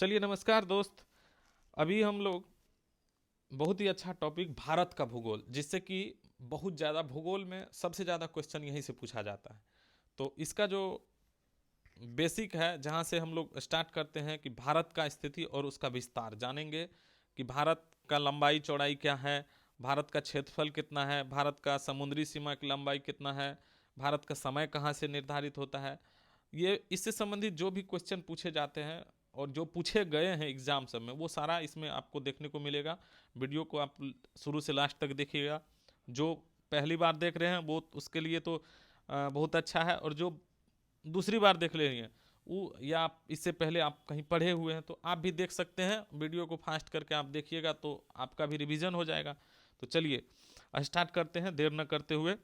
चलिए नमस्कार दोस्त। अभी हम लोग बहुत ही अच्छा टॉपिक भारत का भूगोल, जिससे कि बहुत ज़्यादा भूगोल में सबसे ज़्यादा क्वेश्चन यहीं से पूछा जाता है। तो इसका जो बेसिक है, जहाँ से हम लोग स्टार्ट करते हैं कि भारत का स्थिति और उसका विस्तार जानेंगे कि भारत का लंबाई चौड़ाई क्या है, भारत का क्षेत्रफल कितना है, भारत का समुद्री सीमा की लंबाई कितना है, भारत का समय कहाँ से निर्धारित होता है। ये इससे संबंधित जो भी क्वेश्चन पूछे जाते हैं और जो पूछे गए हैं एग्जाम सब में, वो सारा इसमें आपको देखने को मिलेगा। वीडियो को आप शुरू से लास्ट तक देखिएगा। जो पहली बार देख रहे हैं वो उसके लिए तो बहुत अच्छा है, और जो दूसरी बार देख ले रही हैं वो, या आप इससे पहले आप कहीं पढ़े हुए हैं तो आप भी देख सकते हैं। वीडियो को फास्ट करके आप देखिएगा तो आपका भी रिवीजन हो जाएगा। तो चलिए स्टार्ट करते हैं देर न करते हुए।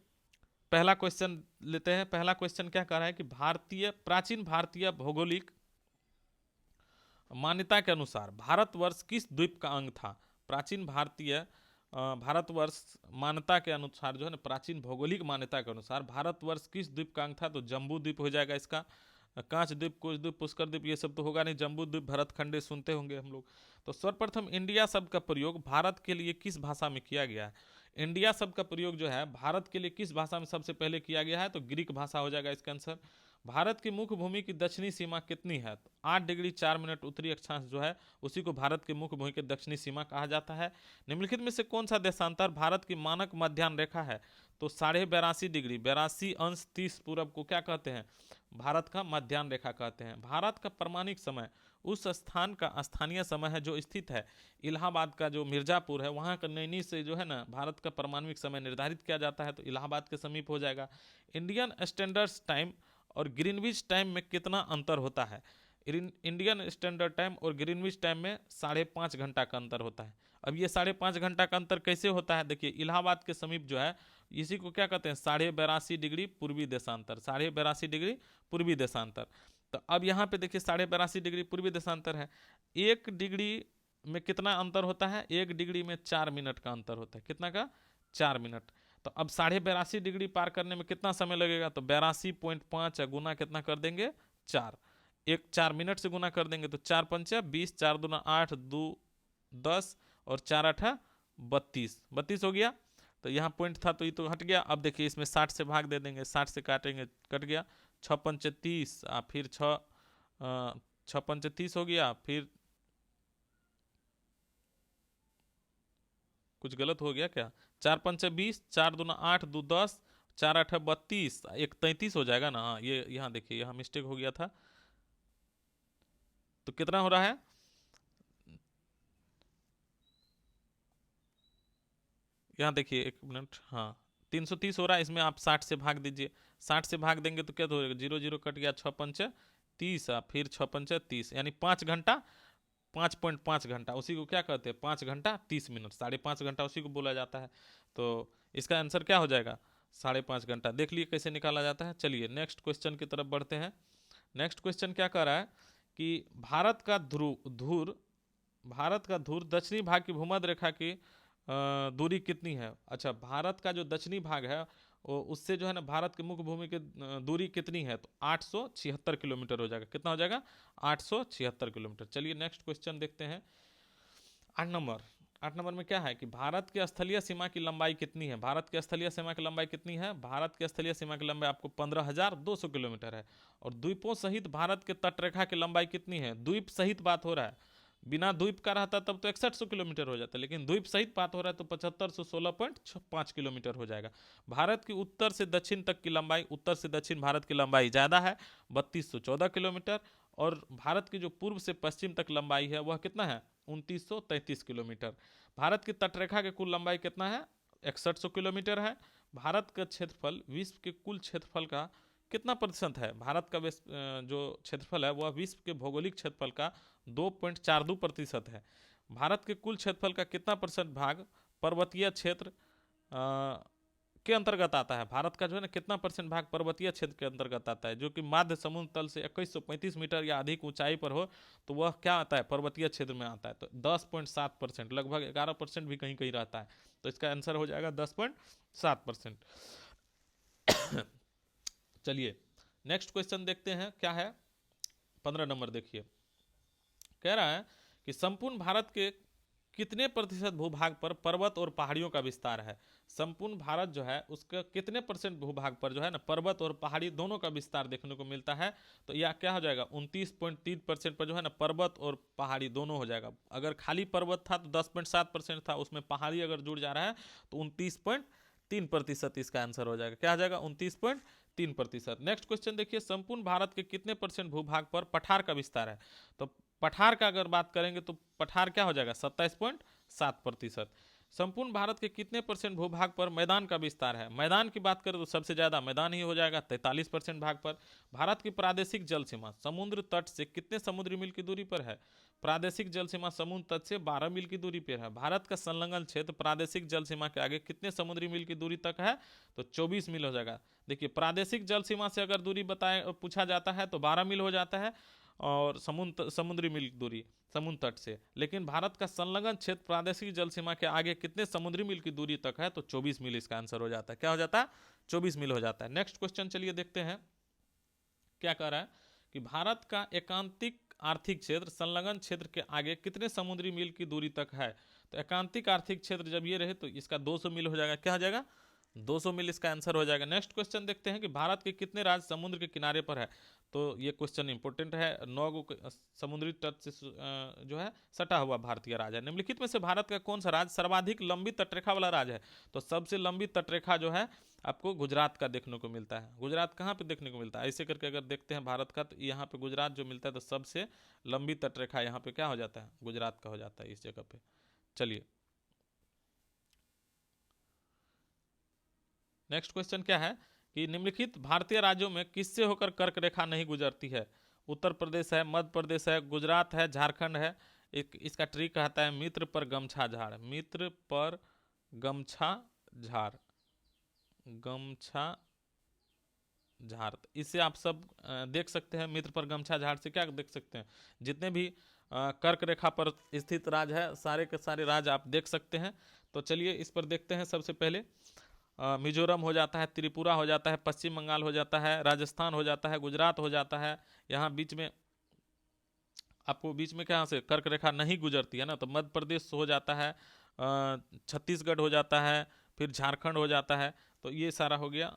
पहला क्वेश्चन लेते हैं। पहला क्वेश्चन क्या कह रहा है कि प्राचीन भारतीय भौगोलिक मान्यता के अनुसार भारतवर्ष किस द्वीप का अंग था। प्राचीन भारतीय भारतवर्ष मान्यता के अनुसार जो है ना, प्राचीन भौगोलिक मान्यता के अनुसार भारतवर्ष किस द्वीप का अंग था। तो जम्बू द्वीप हो जाएगा इसका। कांच द्वीप, कुश द्वीप, पुष्कर द्वीप ये सब तो होगा नहीं। जम्बू द्वीप, भरतखंडे सुनते होंगे हम लोग। तो सर्वप्रथम इंडिया शब्द का प्रयोग भारत के लिए किस भाषा में किया गया है। इंडिया शब्द का प्रयोग जो है भारत के लिए किस भाषा में सबसे पहले किया गया है। तो ग्रीक भाषा हो जाएगा इसका आंसर। भारत की मुख्य भूमि की दक्षिणी सीमा कितनी है। तो 8 डिग्री 4 मिनट उत्तरी अक्षांश जो है उसी को भारत की मुख्य भूमि की दक्षिणी सीमा कहा जाता है। निम्नलिखित में से कौन सा देशांतर भारत की मानक मध्याह्न रेखा है। तो 82.5 डिग्री 82 अंश 30 पूरब को क्या कहते हैं, भारत का मध्याह्न रेखा कहते हैं। भारत का प्रमाणिक समय उस स्थान का स्थानीय समय है जो स्थित है इलाहाबाद का, जो मिर्जापुर है वहाँ का नैनी से जो है ना भारत का प्रमाणिक समय निर्धारित किया जाता है। तो इलाहाबाद के समीप हो जाएगा। इंडियन स्टैंडर्ड टाइम और ग्रीनविच टाइम में कितना अंतर होता है। इंडियन स्टैंडर्ड टाइम और ग्रीनविच टाइम में 5.5 घंटा का अंतर होता है। अब ये 5.5 घंटा का अंतर कैसे होता है, देखिए इलाहाबाद के समीप जो है इसी को क्या कहते हैं, 82.5 डिग्री पूर्वी देशांतर। 82.5 डिग्री पूर्वी देशांतर। तो अब यहाँ पे देखिए 82.5 डिग्री पूर्वी देशांतर है। 1 डिग्री में कितना अंतर होता है, 1 डिग्री में 4 मिनट का अंतर होता है। कितना का, 4 मिनट। तो अब 82.5 डिग्री पार करने में कितना समय लगेगा। तो 82.5 गुना कितना कर देंगे, 4। 4 मिनट से गुना कर देंगे तो 4×5 = 20, 4×2 = 8, 2 10 और 4×8 = 32। 32 हो गया। तो यहाँ पॉइंट था तो ये तो हट गया। अब देखिए इसमें 60 से भाग दे देंगे, 60 से काटेंगे, कट गया। 6×5 = 30, फिर 6×5 = 30 हो गया। फिर कुछ गलत हो गया क्या, 4×5 = 20, 4×2 = 8, 2 10, 4×8 = 32, 1 33 हो जाएगा ना। हाँ, ये यहाँ देखिए यहाँ मिस्टेक हो गया था। तो कितना हो रहा है, यहाँ देखिए 1 मिनट, हाँ 330 हो रहा है। इसमें आप 60 से भाग दीजिए। 60 से भाग देंगे तो क्या हो जाएगा, 0 0 कट गया। 6×5 = 30, फिर 6×5 = 30, यानी 5 घंटा, 5.5 घंटा उसी को क्या कहते हैं, 5 घंटा 30 मिनट। 5.5 घंटा उसी को बोला जाता है। तो इसका आंसर क्या हो जाएगा, 5.5 घंटा। देख लिए कैसे निकाला जाता है। चलिए नेक्स्ट क्वेश्चन की तरफ बढ़ते हैं। नेक्स्ट क्वेश्चन क्या कह रहा है कि भारत का धुर दक्षिणी भाग की भूमध्य रेखा की दूरी कितनी है। अच्छा, भारत का जो दक्षिणी भाग है वो उससे जो है ना भारत की मुख्य भूमि की दूरी कितनी है। तो 876 किलोमीटर हो जाएगा। कितना हो जाएगा, 876 किलोमीटर। चलिए नेक्स्ट क्वेश्चन देखते हैं। 8 नंबर। 8 नंबर में क्या है कि भारत की स्थलीय सीमा की लंबाई कितनी है। भारत की स्थलीय सीमा की लंबाई कितनी है, भारत की स्थलीय सीमा की लंबाई आपको 15,200 किलोमीटर है। और द्वीपों सहित भारत के तटरेखा की लंबाई कितनी है। द्वीप सहित बात हो रहा है, बिना द्वीप का रहता तब तो 6100 किलोमीटर हो जाता, लेकिन द्वीप सहित बात हो रहा है तो 7516.5 किलोमीटर हो जाएगा। भारत की उत्तर से दक्षिण तक की लंबाई, उत्तर से दक्षिण भारत की लंबाई ज़्यादा है, 3214 किलोमीटर। और भारत की जो पूर्व से पश्चिम तक लंबाई है वह कितना है, 2933 किलोमीटर। भारत की तटरेखा की कुल लंबाई कितना है, 6100 किलोमीटर है। भारत का क्षेत्रफल विश्व के कुल क्षेत्रफल का कितना प्रतिशत है। भारत का जो क्षेत्रफल है वह विश्व के भौगोलिक क्षेत्रफल का 2.42% है। भारत के कुल क्षेत्रफल का कितना प्रतिशत भाग पर्वतीय क्षेत्र के अंतर्गत आता है। भारत का जो है ना कितना परसेंट भाग पर्वतीय क्षेत्र के अंतर्गत आता है, जो कि माध्य समुद्र तल से 2135 मीटर या अधिक ऊंचाई पर हो तो वह क्या आता है, पर्वतीय क्षेत्र में आता है। तो 10.7%, लगभग 11% भी कहीं कहीं रहता है। तो इसका आंसर हो जाएगा 10.7%। चलिए नेक्स्ट क्वेश्चन देखते हैं क्या है। 15 नंबर देखिए। कह रहा है कि संपूर्ण भारत के कितने प्रतिशत भूभाग पर पर्वत और पहाड़ियों का विस्तार है। संपूर्ण भारत जो है उसका कितने परसेंट भूभाग पर जो है ना पर्वत और पहाड़ी दोनों का विस्तार देखने को मिलता है। तो यह क्या हो जाएगा, 29.3% पर जो है ना पर्वत और पहाड़ी दोनों हो जाएगा। अगर खाली पर्वत था तो 10.7% था, उसमें पहाड़ी अगर जुड़ जा रहा है तो 29.3% इसका आंसर हो जाएगा। क्या हो जाएगा, 29.3%। नेक्स्ट क्वेश्चन देखिए, संपूर्ण भारत के कितने परसेंट भूभाग पर पठार का विस्तार है। तो पठार का अगर बात करेंगे तो पठार क्या हो जाएगा, 27.7%। संपूर्ण भारत के कितने परसेंट भूभाग पर मैदान का विस्तार है। मैदान की बात करें तो सबसे ज्यादा मैदान ही हो जाएगा, 43% भाग पर। भारत की प्रादेशिक जल सीमा समुद्र तट से कितने समुद्री मील की दूरी पर है। प्रादेशिक जल सीमा समुद्र तट से 12 मील की दूरी पर है। भारत का संलग्न क्षेत्र प्रादेशिक जल सीमा के आगे कितने समुद्री मील की दूरी तक है, तो 24 मील हो जाएगा। देखिए प्रादेशिक जल सीमा से अगर दूरी बताए पूछा जाता है तो 12 मील हो जाता है, और समुद्री मील दूरी समुद्र तट से। लेकिन भारत का संलग्न क्षेत्र प्रादेशिक जल सीमा के आगे कितने समुद्री मील की दूरी तक है, तो 24 मील इसका आंसर हो जाता है। क्या हो जाता है, 24 मील हो जाता है। नेक्स्ट क्वेश्चन चलिए देखते हैं क्या कह रहा है कि भारत का एकांतिक आर्थिक क्षेत्र संलग्न क्षेत्र के आगे कितने समुद्री मील की दूरी तक है। तो एकांतिक आर्थिक क्षेत्र जब ये रहे तो इसका 200 मील हो जाएगा। क्या हो जाएगा, 200 मील इसका आंसर हो जाएगा। नेक्स्ट क्वेश्चन देखते हैं कि भारत के कितने राज्य समुद्र के किनारे पर है। तो ये क्वेश्चन इंपॉर्टेंट है। 9 समुद्री तट से जो है सटा हुआ भारतीय राज्य है। निम्नलिखित में से भारत का कौन सा राज्य सर्वाधिक लंबी तटरेखा वाला राज्य है। तो सबसे लंबी तटरेखा जो है आपको गुजरात का देखने को मिलता है। गुजरात कहाँ पे देखने को मिलता है, ऐसे करके अगर देखते हैं भारत का, तो यहाँ पे गुजरात जो मिलता है, तो सबसे लंबी तटरेखा यहाँ पे क्या हो जाता है, गुजरात का हो जाता है इस जगह पे। चलिए नेक्स्ट क्वेश्चन क्या है कि निम्नलिखित भारतीय राज्यों में किससे होकर कर्क रेखा नहीं गुजरती है। उत्तर प्रदेश है, मध्य प्रदेश है, गुजरात है, झारखंड है। एक इसका ट्रिक कहता है मित्र पर गमछा झाड़, मित्र पर गमछा झाड़, गमछा झाड़। इससे आप सब देख सकते हैं, मित्र पर गमछा झाड़ से क्या देख सकते हैं, जितने भी कर्क रेखा पर स्थित राज्य है सारे के सारे राज्य आप देख सकते हैं। तो चलिए इस पर देखते हैं। सबसे पहले मिजोरम हो जाता है, त्रिपुरा हो जाता है, पश्चिम बंगाल हो जाता है, राजस्थान हो जाता है, गुजरात हो जाता है। यहाँ बीच में आपको बीच में क्या से कर्क रेखा नहीं गुजरती है ना, तो मध्य प्रदेश हो जाता है, छत्तीसगढ़ हो जाता है, फिर झारखंड हो जाता है। तो ये सारा हो गया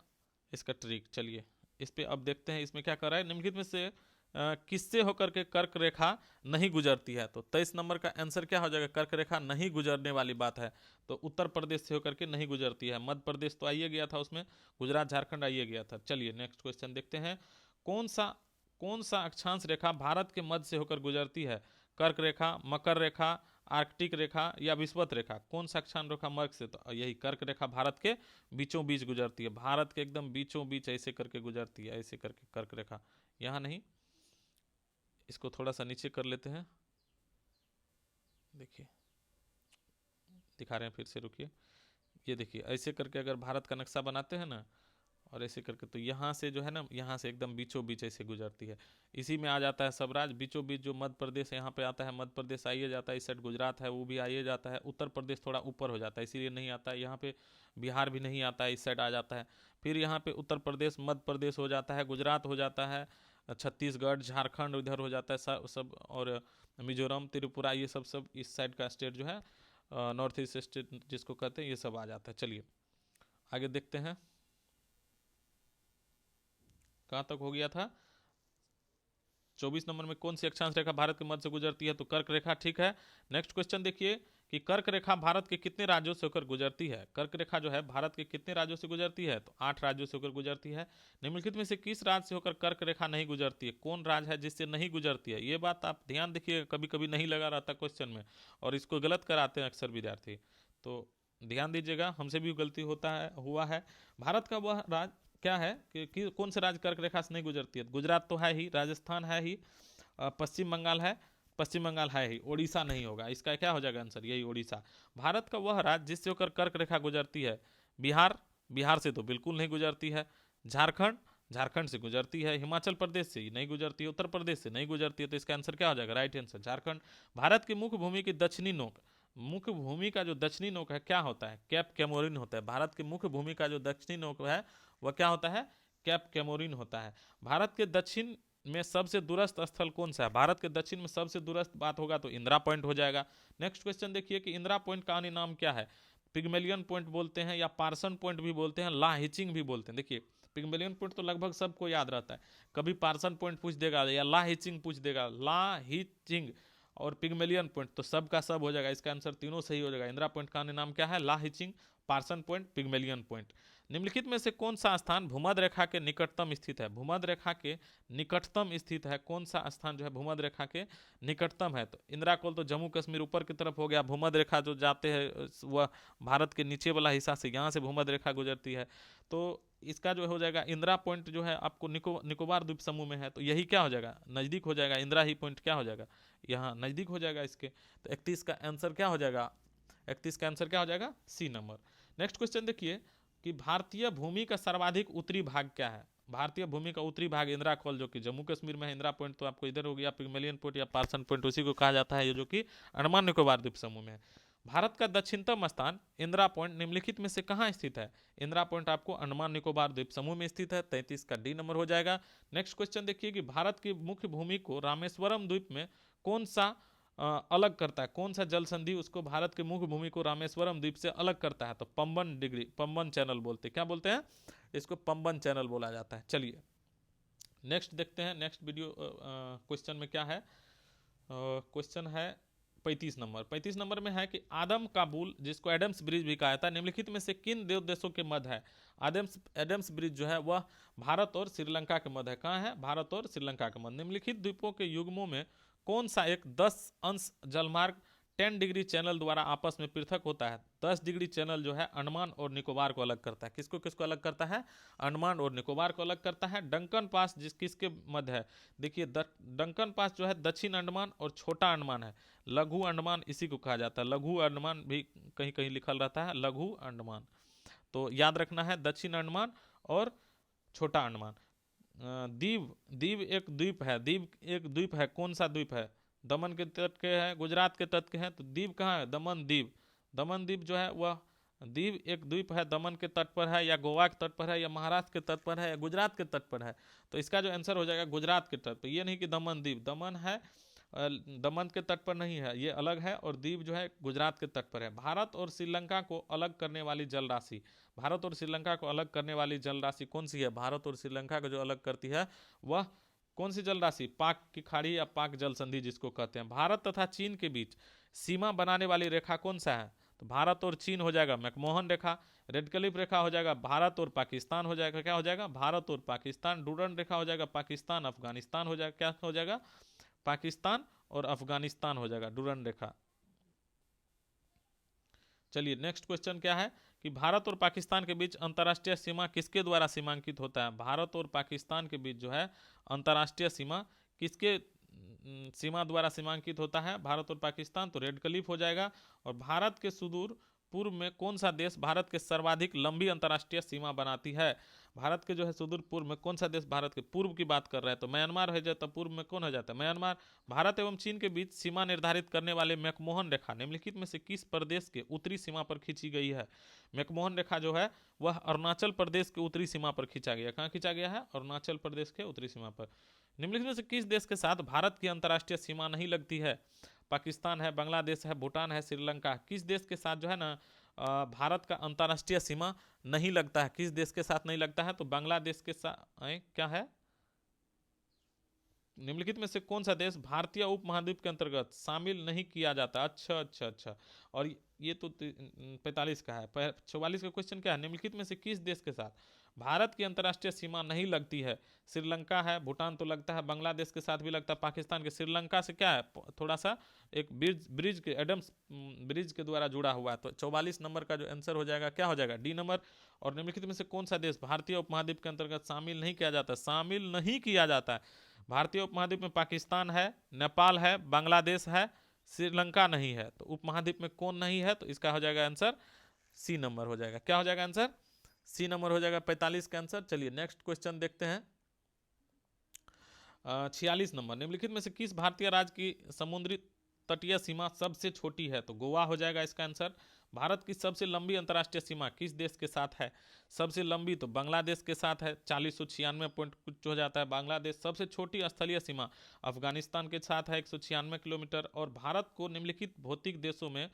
इसका ट्रिक। चलिए इस पे अब देखते हैं इसमें क्या कर रहा है। निम्नलिखित में से किससे होकर के कर्क रेखा नहीं गुजरती है। तो 23 नंबर का आंसर क्या हो जाएगा, कर्क रेखा नहीं गुजरने वाली बात है, तो उत्तर प्रदेश से होकर के नहीं गुजरती है। मध्य प्रदेश तो आइए गया था उसमें, गुजरात झारखंड आइए गया था। चलिए नेक्स्ट क्वेश्चन देखते हैं। कौन सा अक्षांश रेखा भारत के मध्य से होकर गुजरती है। कर्क रेखा, मकर रेखा, आर्कटिक रेखा या विषुवत रेखा। कौन सा अक्षांश रेखा मर्क से, तो यही कर्क रेखा भारत के बीचों बीच गुजरती है। भारत के एकदम बीचों बीच ऐसे करके गुजरती है, ऐसे करके कर्क रेखा। यहाँ नहीं, इसको थोड़ा सा नीचे कर लेते हैं। देखिए दिखा रहे हैं फिर से, रुकिए। ये देखिए ऐसे करके अगर भारत का नक्शा बनाते हैं ना, और ऐसे करके, तो यहाँ से जो है ना, यहाँ से एकदम बीचों बीच ऐसे गुजरती है। इसी में आ जाता है सब राज्य बीचों बीच। जो मध्य प्रदेश है यहाँ पे आता है, मध्य प्रदेश आइए जाता है, इस साइड गुजरात है वो भी आइए जाता है। उत्तर प्रदेश थोड़ा ऊपर हो जाता है इसीलिए नहीं आता है। यहाँ पे बिहार भी नहीं आता है, इस साइड आ जाता है। फिर यहाँ पे उत्तर प्रदेश, मध्य प्रदेश हो जाता है, गुजरात हो जाता है, छत्तीसगढ़, झारखंड उधर हो जाता है सब, और मिजोरम, त्रिपुरा, ये सब इस साइड का स्टेट जो है, नॉर्थ ईस्ट स्टेट जिसको कहते हैं, ये सब आ जाता है। चलिए आगे देखते हैं कहाँ तक हो गया था। 24 नंबर में कौन सी अक्षांश रेखा भारत के मध्य से गुजरती है, तो कर्क रेखा, ठीक है। नेक्स्ट क्वेश्चन देखिए कि कर्क रेखा भारत के कितने राज्यों से होकर गुजरती है। कर्क रेखा जो है भारत के कितने राज्यों से गुजरती है, तो 8 राज्यों से होकर गुजरती है। निम्नलिखित में से किस राज्य से होकर कर्क रेखा नहीं गुजरती है। कौन राज्य है जिससे नहीं गुजरती है, ये बात आप ध्यान देखिए, कभी कभी नहीं लगा रहता क्वेश्चन में, और इसको गलत कराते हैं अक्सर विद्यार्थी, तो ध्यान दीजिएगा, हमसे भी गलती हुआ है। भारत का वह राज्य क्या है कि कौन से राज्य कर्क रेखा से नहीं गुजरती है। गुजरात तो है ही, राजस्थान है ही, पश्चिम बंगाल है, पश्चिम बंगाल है ही, ओडिशा नहीं होगा। इसका क्या हो जाएगा आंसर, यही ओडिशा। भारत का वह राज्य जिससे होकर कर्क रेखा गुजरती है। बिहार, बिहार से तो बिल्कुल नहीं गुजरती है। झारखंड, झारखंड से गुजरती है। हिमाचल प्रदेश से नहीं गुजरती है, उत्तर प्रदेश से नहीं गुजरती है, तो इसका आंसर क्या हो जाएगा, राइट आंसर झारखंड। भारत की मुख्य भूमि की दक्षिणी नोक, मुख्य भूमि का जो दक्षिणी नोक है क्या होता है, कैप कैमोरिन होता है। भारत की मुख्य भूमि का जो दक्षिणी नोक है वह क्या होता है, कैप कैमोरिन होता है। भारत के दक्षिण में सबसे दूरस्थ स्थल कौन सा है? भारत के दक्षिण में सबसे दूरस्थ बात होगा तो इंदिरा पॉइंट हो जाएगा। नेक्स्ट क्वेश्चन देखिए कि इंदिरा पॉइंट का अन्य नाम क्या है? पिग्मेलियन पॉइंट बोलते हैं या पार्सन पॉइंट भी बोलते हैं, ला हिचिंग भी बोलते हैं। देखिए पिग्मेलियन पॉइंट तो लगभग सबको याद रहता है, कभी पार्सन पॉइंट पूछ देगा या ला हिचिंग पूछ देगा, ला हिचिंग और पिग्मेलियन पॉइंट तो सब का सब हो जाएगा, इसका आंसर तीनों सही हो जाएगा। इंदिरा पॉइंट का अन्य नाम क्या है? ला हिचिंग, पार्सन पॉइंट, पिग्मेलियन पॉइंट। निम्नलिखित में से कौन सा स्थान भूमध्य रेखा के निकटतम स्थित है? भूमध्य रेखा के निकटतम स्थित है, कौन सा स्थान जो है भूमध्य रेखा के निकटतम है? तो इंदिरा कोल तो जम्मू कश्मीर ऊपर की तरफ हो गया, भूमध्य रेखा जो जाते हैं वह भारत के नीचे वाला हिस्सा से, यहाँ से भूमध्य रेखा गुजरती है। तो इसका जो हो जाएगा इंदिरा पॉइंट जो है आपको निकोबार द्वीप समूह में है, तो यही क्या हो जाएगा? नज़दीक हो जाएगा। इंदिरा ही पॉइंट क्या हो जाएगा? यहाँ नज़दीक हो जाएगा इसके। तो 31 का आंसर क्या हो जाएगा? 31 का आंसर क्या हो जाएगा? सी नंबर। नेक्स्ट क्वेश्चन देखिए कि भारतीय भूमि का सर्वाधिक उत्तरी भाग क्या है? भारतीय भूमि का उत्तरी भाग इंदिरा खोल जो कि जम्मू कश्मीर में है, इंदिरा पॉइंट तो आपको इधर हो गया, पिग्मेलियन पॉइंट या पार्सन पॉइंट उसी को कहा जाता है, ये जो कि अंडमान निकोबार द्वीप समूह में है। भारत का दक्षिणतम स्थान इंदिरा पॉइंट निम्नलिखित में से कहाँ स्थित है? इंदिरा पॉइंट आपको अंडमान निकोबार द्वीप समूह में स्थित है, 33 का डी नंबर हो जाएगा। नेक्स्ट क्वेश्चन देखिए कि भारत की मुख्य भूमि को रामेश्वरम द्वीप में कौन सा अलग करता है? कौन सा जल संधि उसको भारत के मुख्य भूमि को रामेश्वरम द्वीप से अलग करता है? तो पंबन चैनल बोलते हैं। क्या बोलते हैं इसको? पंबन चैनल बोला जाता है। चलिए नेक्स्ट देखते हैं, नेक्स्ट वीडियो क्वेश्चन में क्या है। क्वेश्चन है 35 नंबर। 35 नंबर में है कि आदम काबुल, जिसको एडम्स ब्रिज भी कहा जाता है, निम्नलिखित में से किन देशों के मध्य है? एडम्स ब्रिज जो है वह भारत और श्रीलंका के मध्य है। कहाँ है? भारत और श्रीलंका के मध्य। निम्नलिखित द्वीपों के युग्मों में कौन सा एक 10 अंश जलमार्ग 10 डिग्री चैनल द्वारा आपस में पृथक होता है? 10 डिग्री चैनल जो है अंडमान और निकोबार को अलग करता है। किसको किसको अलग करता है? अंडमान और निकोबार को अलग करता है। डंकन पास किसके मध्य है? देखिए डंकन पास जो है दक्षिण अंडमान और छोटा अंडमान है। लघु अंडमान इसी को कहा जाता है। लघु अंडमान भी कहीं कहीं लिखल रहता है, लघु अंडमान। तो याद रखना है दक्षिण अंडमान और छोटा अंडमान। दीव, दीव एक द्वीप है। दीव एक द्वीप है, कौन सा द्वीप है? दमन के तट के है, गुजरात के तट के हैं, तो दीव कहाँ है? दमन द्वीप। दमन द्वीप जो है वह दीव एक द्वीप है, दमन के तट पर है या गोवा के तट पर है या महाराष्ट्र के तट पर है या गुजरात के तट पर है? तो इसका जो आंसर हो जाएगा गुजरात के तट पर। ये नहीं कि दमन द्वीप, दमन है दमन के तट पर नहीं है, ये अलग है, और द्वीप जो है गुजरात के तट पर है। भारत और श्रीलंका को अलग करने वाली जल राशि, भारत और श्रीलंका को अलग करने वाली जल राशि कौन सी है? भारत और श्रीलंका को जो अलग करती है वह कौन सी जल राशि? पाक की खाड़ी या पाक जल संधि जिसको कहते हैं। भारत तथा चीन के बीच सीमा बनाने वाली रेखा कौन सा है? तो भारत और चीन हो जाएगा मैकमोहन रेखा। रेड क्लिफ रेखा हो जाएगा भारत और पाकिस्तान हो जाएगा। क्या हो जाएगा? भारत और पाकिस्तान। डूरंड रेखा हो जाएगा पाकिस्तान अफगानिस्तान हो जाएगा। क्या हो जाएगा? पाकिस्तान और अफगानिस्तान हो जाएगा डूरंड रेखा। चलिए नेक्स्ट क्वेश्चन क्या है कि भारत और पाकिस्तान के बीच अंतर्राष्ट्रीय सीमा किसके द्वारा सीमांकित होता है? भारत और पाकिस्तान के बीच जो है अंतर्राष्ट्रीय सीमा किसके सीमा द्वारा सीमांकित होता है? भारत और पाकिस्तान, तो रेड क्लिफ हो जाएगा। और भारत के सुदूर पूर्व में कौन सा देश भारत के सर्वाधिक लंबी अंतर्राष्ट्रीय सीमा बनाती है? भारत के जो है सुदूर पूर्व में कौन सा देश भारत के पूर्व की बात कर रहा है? तो म्यांमार हो जाता, पूर्व में कौन हो जाता है? म्यांमार। भारत एवं चीन के बीच सीमा निर्धारित करने वाले मैकमोहन रेखा निम्नलिखित में से किस प्रदेश के उत्तरी सीमा पर खींची गई है? मैकमोहन रेखा जो है वह अरुणाचल प्रदेश के उत्तरी सीमा पर खींचा गया। कहाँ खींचा गया है? अरुणाचल प्रदेश के उत्तरी सीमा पर। निम्नलिखित में से किस देश के साथ भारत की अंतर्राष्ट्रीय सीमा नहीं लगती है? पाकिस्तान है, बांग्लादेश है, भूटान है, श्रीलंका। किस देश के साथ जो है ना भारत का अंतर्राष्ट्रीय सीमा नहीं लगता है? किस देश के साथ नहीं लगता है? तो बांग्लादेश के साथ। क्या है? निम्नलिखित में से कौन सा देश भारतीय उपमहाद्वीप के अंतर्गत शामिल नहीं किया जाता? अच्छा अच्छा अच्छा। और ये तो 45 का है। 44 का क्वेश्चन क्या है? निम्नलिखित में से किस देश के साथ भारत की अंतर्राष्ट्रीय सीमा नहीं लगती है? श्रीलंका है, भूटान तो लगता है, बांग्लादेश के साथ भी लगता है, पाकिस्तान के। श्रीलंका से क्या है? थोड़ा सा एक ब्रिज के एडम्स ब्रिज के द्वारा जुड़ा हुआ है। तो 44 नंबर का जो आंसर हो जाएगा क्या हो जाएगा? D number. और निम्नलिखित में से कौन सा देश भारतीय उपमहाद्वीप के अंतर्गत शामिल नहीं किया जाता? शामिल नहीं किया जाता है। भारतीय उपमहाद्वीप में पाकिस्तान है, नेपाल है, बांग्लादेश है, श्रीलंका नहीं है। तो उपमहाद्वीप में कौन नहीं है? तो इसका हो जाएगा आंसर सी नंबर हो जाएगा। क्या हो जाएगा आंसर? सी नंबर हो जाएगा 45 का आंसर। चलिए नेक्स्ट क्वेश्चन देखते हैं। 46 नंबर। निम्नलिखित में से किस भारतीय राज्य की समुद्री तटीय सीमा सबसे छोटी है? तो गोवा हो जाएगा इसका आंसर। भारत की सबसे लंबी अंतर्राष्ट्रीय सीमा किस देश के साथ है? सबसे लंबी तो बांग्लादेश के साथ है, 4096 पॉइंट कुछ हो जाता है बांग्लादेश। सबसे छोटी स्थलीय सीमा अफगानिस्तान के साथ है, 196 किलोमीटर। और भारत को निम्नलिखित भौतिक देशों में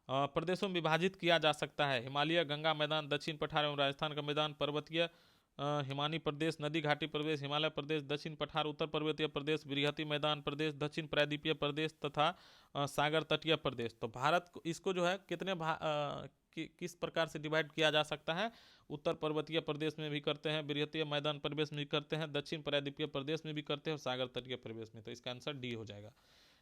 प्रदेशों में विभाजित किया जा सकता है: हिमालय, गंगा मैदान, दक्षिण पठार एवं राजस्थान का मैदान, पर्वतीय हिमानी प्रदेश, नदी घाटी प्रदेश, हिमालय प्रदेश, दक्षिण पठार, उत्तर पर्वतीय प्रदेश, बृहती मैदान प्रदेश, दक्षिण प्रायद्वीपीय प्रदेश तथा सागर तटीय प्रदेश। तो भारत को इसको जो है किस प्रकार से डिवाइड किया जा सकता है? उत्तर पर्वतीय प्रदेश में भी करते हैं, बृहतीय मैदान प्रदेश में भी करते हैं, दक्षिण प्रायद्वीपीय प्रदेश में भी करते हैं और सागर तटीय प्रदेश में। तो इसका आंसर डी हो जाएगा।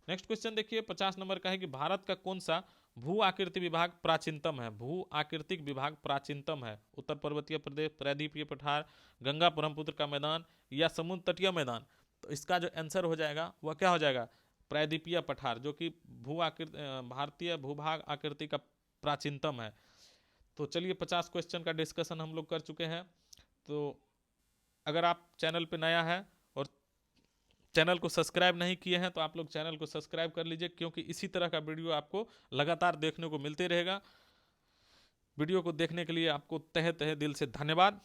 नेक्स्ट क्वेश्चन देखिए, 50 नंबर का है कि भारत का कौन सा भू आकृति विभाग प्राचीनतम है? भू आकृतिक विभाग प्राचीनतम है: उत्तर पर्वतीय प्रदेश, प्रायद्वीपीय पठार, गंगा ब्रह्मपुत्र का मैदान या समुद्र तटीय मैदान। तो इसका जो आंसर हो जाएगा वह क्या हो जाएगा? प्रायद्वीपीय पठार, जो कि भू आकृति भारतीय भूभाग आकृति का प्राचीनतम है। तो चलिए 50 क्वेश्चन का डिस्कशन हम लोग कर चुके हैं। तो अगर आप चैनल पे नया है और चैनल को सब्सक्राइब नहीं किए हैं तो आप लोग चैनल को सब्सक्राइब कर लीजिए, क्योंकि इसी तरह का वीडियो आपको लगातार देखने को मिलते रहेगा। वीडियो को देखने के लिए आपको तहे तहे दिल से धन्यवाद।